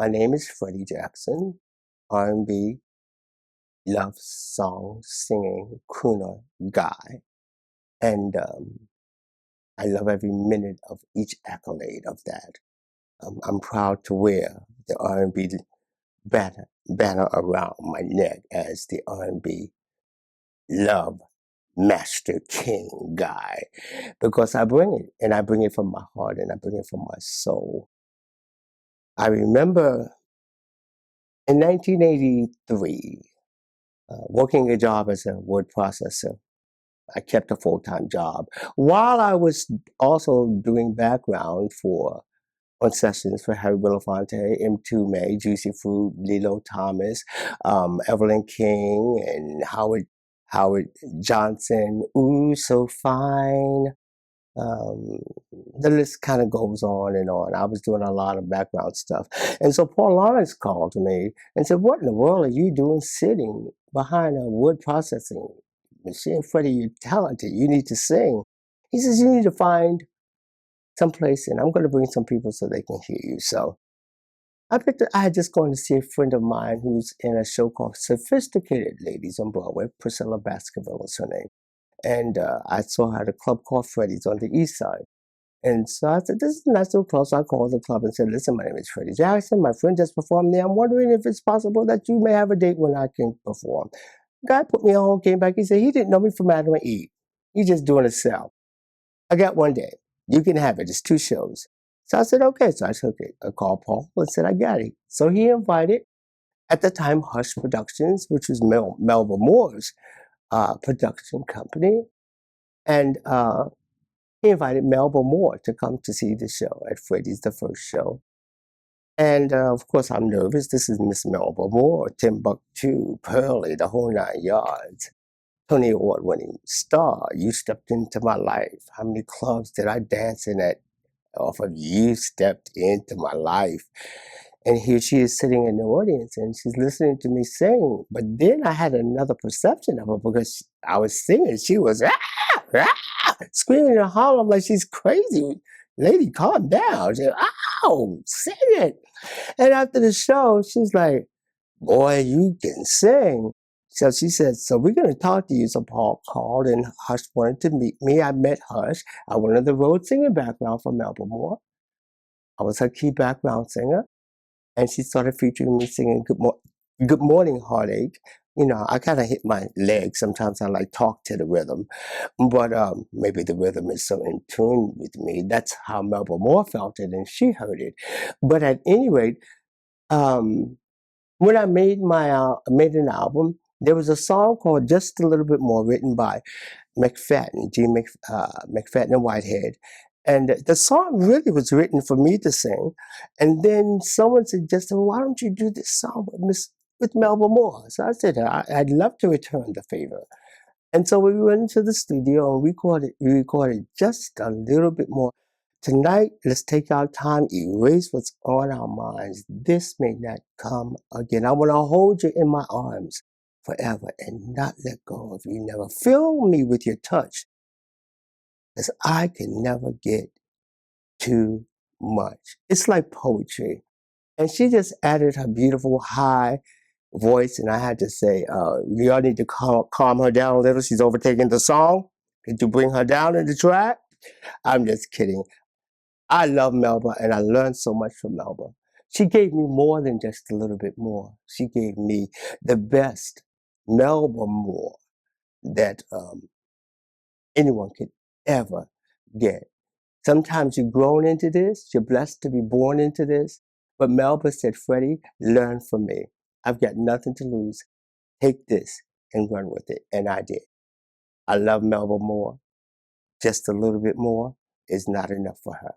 My name is Freddie Jackson, R&B, love song, singing, crooner guy. And I love every minute of each accolade of that. I'm proud to wear the R&B banner around my neck as the R&B love master king guy because I bring it, and I bring it from my heart, and I bring it from my soul. I remember in 1983, working a job as a word processor. I kept a full-time job while I was also doing background for on sessions for Harry Belafonte, M2 May, Juicy Fruit, Lilo Thomas, Evelyn King, and Howard Johnson. Ooh, so fine. Um, the list kind of goes on and on. I was doing a lot of background stuff. And so Paul Lawrence called me and said, "What in the world are you doing sitting behind a wood processing machine? Freddie, you're talented. You need to sing." He says, "You need to find someplace, and I'm going to bring some people so they can hear you." So I had just gone to see a friend of mine who's in a show called Sophisticated Ladies on Broadway. Priscilla Baskerville is her name. And I saw her at a club called Freddie's on the east side. And so I said, "This is not so close." I called the club and said, "Listen, my name is Freddie Jackson. My friend just performed there. I'm wondering if it's possible that you may have a date when I can perform." Guy put me on, came back. He said he didn't know me from Adam and Eve. He's just doing a sell. "I got one day. You can have it. It's 2 shows." So I said, "Okay." So I took it. I called Paul and said, "I got it." So he invited, at the time, Hush Productions, which was Melba Moore's production company. And he invited Melba Moore to come to see the show at Freddie's, the first show. And of course, I'm nervous. This is Miss Melba Moore, Timbuktu, Pearly, the whole 9 yards. Tony Award winning star. You stepped into my life. How many clubs did I dance in at off of You Stepped Into My Life? And here she is sitting in the audience and she's listening to me sing. But then I had another perception of her because I was singing. She was screaming and hollering like she's crazy. "Lady, calm down." She said, "Ow, sing it." And after the show, she's like, "Boy, you can sing." So she said, "So we're going to talk to you." So Paul called and Hush wanted to meet me. I met Hush. I went on the road singing background for Melba Moore. I was her key background singer. And she started featuring me singing Good Morning Heartache. You know, I kind of hit my leg. Sometimes I like talk to the rhythm, but maybe the rhythm is so in tune with me. That's how Melba Moore felt it, and she heard it. But at any rate, um, when I made an album, there was a song called "Just a Little Bit More," written by McFadden and Whitehead. And the song really was written for me to sing. And then someone suggested, "Well, why don't you do this song with Melba Moore?" So I said, I'd love to return the favor. And so we went into the studio and we recorded just a little bit more. "Tonight, let's take our time, erase what's on our minds. This may not come again. I want to hold you in my arms forever and not let go of you. Never fill me with your touch, as I can never get too much." It's like poetry. And she just added her beautiful high voice, and I had to say, "We all need to calm her down a little. She's overtaking the song. Could you bring her down in the track?" I'm just kidding. I love Melba, and I learned so much from Melba. She gave me more than just a little bit more. She gave me the best Melba Moore that anyone could ever get. Sometimes you're grown into this, you're blessed to be born into this. But Melba said, "Freddie, learn from me. I've got nothing to lose. Take this and run with it." And I did. I love Melba Moore. Just a little bit more is not enough for her.